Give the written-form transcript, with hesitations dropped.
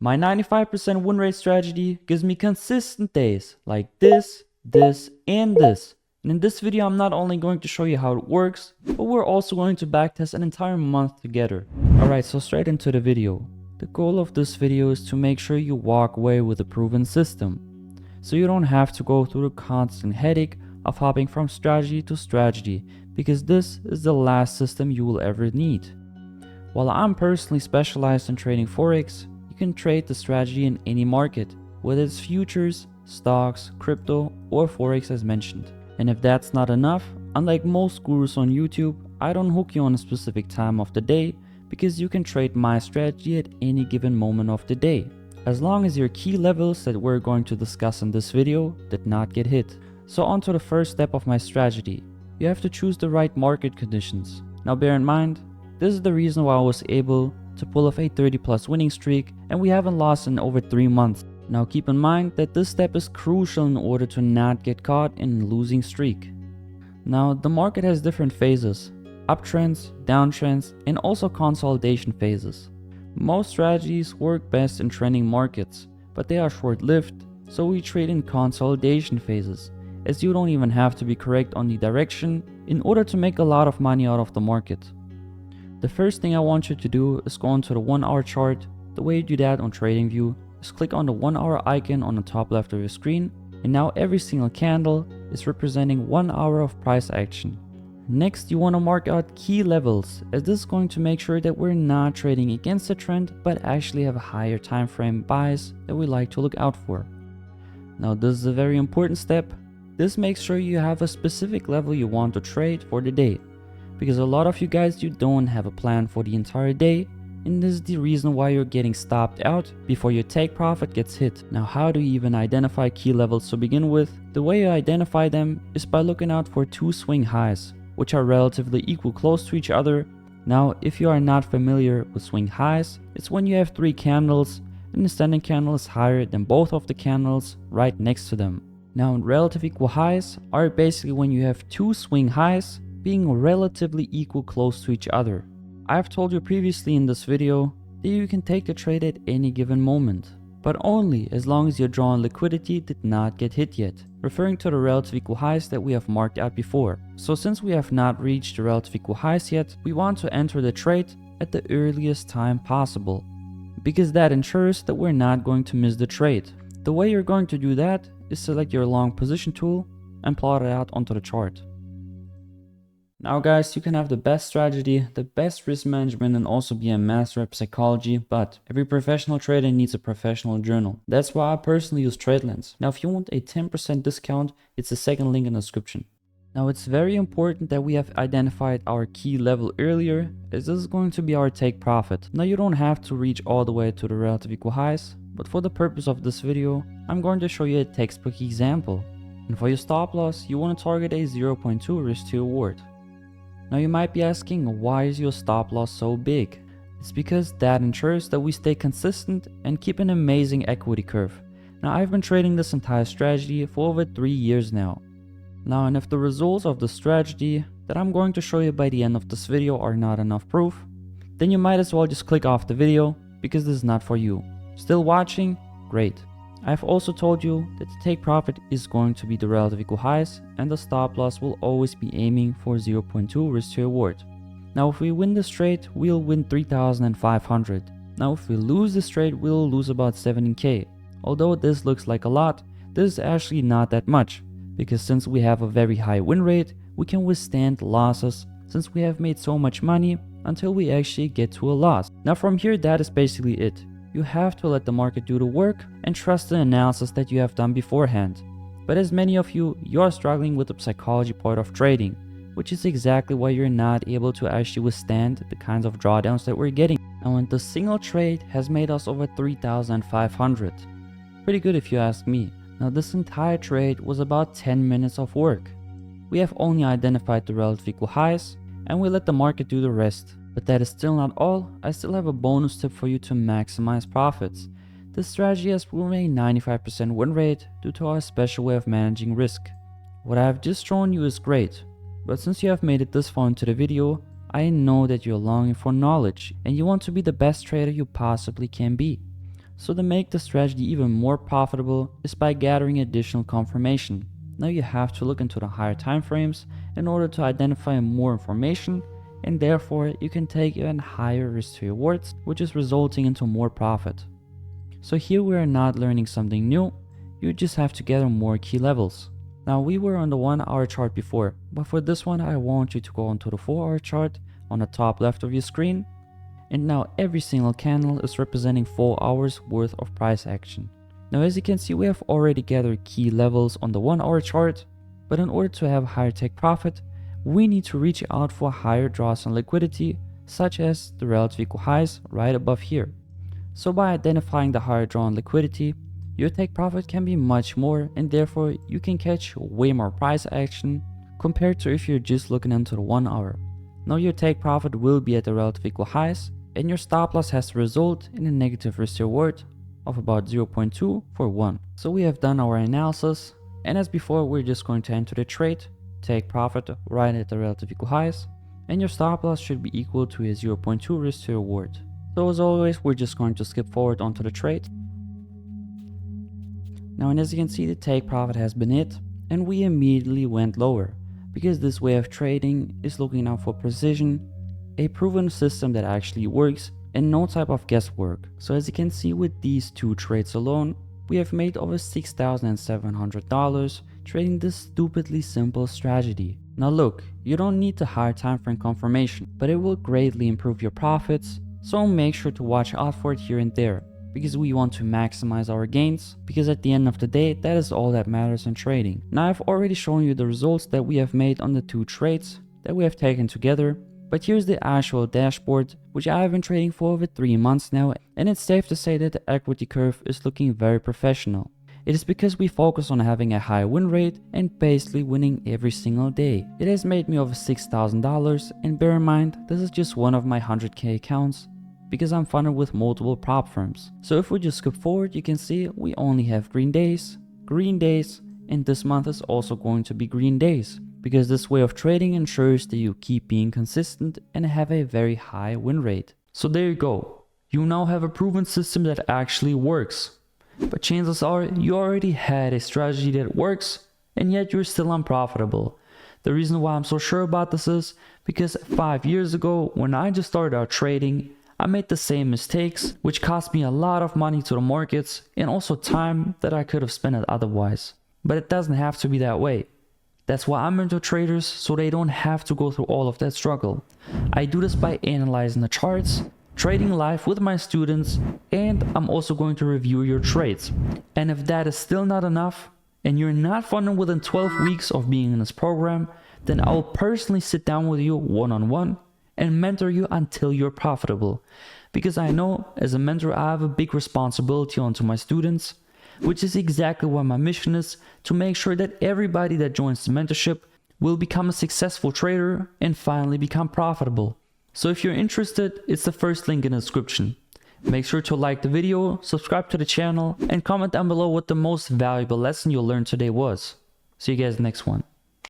My 95% win rate strategy gives me consistent days like this, and this. And in this video, I'm not only going to show you how it works, but we're also going to backtest an entire month together. Alright, so straight into the video. The goal of this video is to make sure you walk away with a proven system, so you don't have to go through the constant headache of hopping from strategy to strategy, because this is the last system you will ever need. While I'm personally specialized in trading Forex, you can trade the strategy in any market, whether it's futures, stocks, crypto, or Forex as mentioned. And if that's not enough, unlike most gurus on YouTube, I don't hook you on a specific time of the day, because you can trade my strategy at any given moment of the day, as long as your key levels that we're going to discuss in this video did not get hit. So on to the first step of my strategy. You have to choose the right market conditions. Now bear in mind, this is the reason why I was able to pull off a 30+ winning streak, and we haven't lost in over 3 months. Now keep in mind that this step is crucial in order to not get caught in a losing streak. Now the market has different phases: uptrends, downtrends, and also consolidation phases. Most strategies work best in trending markets, but they are short-lived, so we trade in consolidation phases, as you don't even have to be correct on the direction in order to make a lot of money out of the market. The first thing I want you to do is go onto the 1 hour chart. The way you do that on TradingView is click on the 1 hour icon on the top left of your screen, and now every single candle is representing 1 hour of price action. Next, you want to mark out key levels, as this is going to make sure that we're not trading against the trend, but actually have a higher time frame buys that we like to look out for. Now this is a very important step. This makes sure you have a specific level you want to trade for the day, because a lot of you guys, you don't have a plan for the entire day, and this is the reason why you're getting stopped out before your take profit gets hit. Now how do you even identify key levels to begin with? The way you identify them is by looking out for 2 swing highs, which are relatively equal close to each other. Now if you are not familiar with swing highs, it's when you have 3 candles and the standing candle is higher than both of the candles right next to them. Now relative equal highs are basically when you have 2 swing highs being relatively equal close to each other. I've told you previously in this video that you can take the trade at any given moment, but only as long as your drawn liquidity did not get hit yet, referring to the relative equal highs that we have marked out before. So since we have not reached the relative equal highs yet, we want to enter the trade at the earliest time possible, because that ensures that we're not going to miss the trade. The way you're going to do that is select your long position tool and plot it out onto the chart. Now guys, you can have the best strategy, the best risk management, and also be a master at psychology, but every professional trader needs a professional journal. That's why I personally use TradeLens. Now if you want a 10% discount, it's the second link in the description. Now it's very important that we have identified our key level earlier, as this is going to be our take profit. Now you don't have to reach all the way to the relative equal highs, but for the purpose of this video, I'm going to show you a textbook example. And for your stop loss, you want to target a 0.2 risk to reward. Now you might be asking, why is your stop loss so big? It's because that ensures that we stay consistent and keep an amazing equity curve. Now I've been trading this entire strategy for over 3 years now. Now, and if the results of the strategy that I'm going to show you by the end of this video are not enough proof, then you might as well just click off the video, because this is not for you. Still watching? Great. I've also told you that the take profit is going to be the relative equal highs, and the stop loss will always be aiming for 0.2 risk to reward. Now if we win this trade, we'll win 3,500. Now if we lose this trade, we'll lose about 17k. Although this looks like a lot, this is actually not that much, because since we have a very high win rate, we can withstand losses, since we have made so much money until we actually get to a loss. Now from here, that is basically it. You have to let the market do the work and trust the analysis that you have done beforehand. But as many of you, are struggling with the psychology part of trading, which is exactly why you're not able to actually withstand the kinds of drawdowns that we're getting. Now, and the single trade has made us over 3,500. Pretty good if you ask me. Now this entire trade was about 10 minutes of work. We have only identified the relative equal highs, and we let the market do the rest. But that is still not all. I still have a bonus tip for you to maximize profits. This strategy has proven a 95% win rate due to our special way of managing risk. What I have just shown you is great, but since you have made it this far into the video, I know that you're longing for knowledge and you want to be the best trader you possibly can be. So to make the strategy even more profitable is by gathering additional confirmation. Now you have to look into the higher time frames in order to identify more information, and therefore you can take even higher risk to rewards, which is resulting into more profit. So here we are not learning something new, you just have to gather more key levels. Now we were on the 1 hour chart before, but for this one I want you to go onto the 4 hour chart on the top left of your screen. And now every single candle is representing 4 hours worth of price action. Now as you can see, we have already gathered key levels on the 1 hour chart, but in order to have higher take profit, we need to reach out for higher draws on liquidity, such as the relative equal highs right above here. So by identifying the higher draw on liquidity, your take profit can be much more, and therefore you can catch way more price action compared to if you're just looking into the 1 hour. Now your take profit will be at the relative equal highs, and your stop loss has to result in a negative risk reward of about 0.2 for 1. So we have done our analysis, and as before we're just going to enter the trade, take profit right at the relative equal highs, and your stop loss should be equal to a 0.2 risk to reward. So as always, we're just going to skip forward onto the trade. Now, and as you can see, the take profit has been hit, and we immediately went lower, because this way of trading is looking out for precision, a proven system that actually works, and no type of guesswork. So as you can see, with these 2 trades alone, we have made over $6,700 trading this stupidly simple strategy. Now look, you don't need the higher time frame confirmation, but it will greatly improve your profits, so make sure to watch out for it here and there, because we want to maximize our gains, because at the end of the day, that is all that matters in trading. Now I've already shown you the results that we have made on the 2 trades that we have taken together, but here's the actual dashboard, which I have been trading for over 3 months now, and it's safe to say that the equity curve is looking very professional. It is because we focus on having a high win rate and basically winning every single day. It has made me over $6,000, and bear in mind, this is just one of my 100k accounts, because I'm funded with multiple prop firms. So if we just skip forward, you can see we only have green days, and this month is also going to be green days, because this way of trading ensures that you keep being consistent and have a very high win rate. So there you go. You now have a proven system that actually works. But chances are you already had a strategy that works, and yet you're still unprofitable. The reason why I'm so sure about this is because 5 years ago, when I just started out trading, I made the same mistakes, which cost me a lot of money to the markets and also time that I could have spent it otherwise. But it doesn't have to be that way. That's why I'm into traders, so they don't have to go through all of that struggle. I do this by analyzing the charts, trading live with my students, and I'm also going to review your trades. And if that is still not enough, and you're not funded within 12 weeks of being in this program, then I'll personally sit down with you one-on-one and mentor you until you're profitable. Because I know as a mentor, I have a big responsibility onto my students, which is exactly what my mission is, to make sure that everybody that joins the mentorship will become a successful trader and finally become profitable. So if you're interested, it's the first link in the description. Make sure to like the video, subscribe to the channel, and comment down below what the most valuable lesson you learned today was. See you guys next one.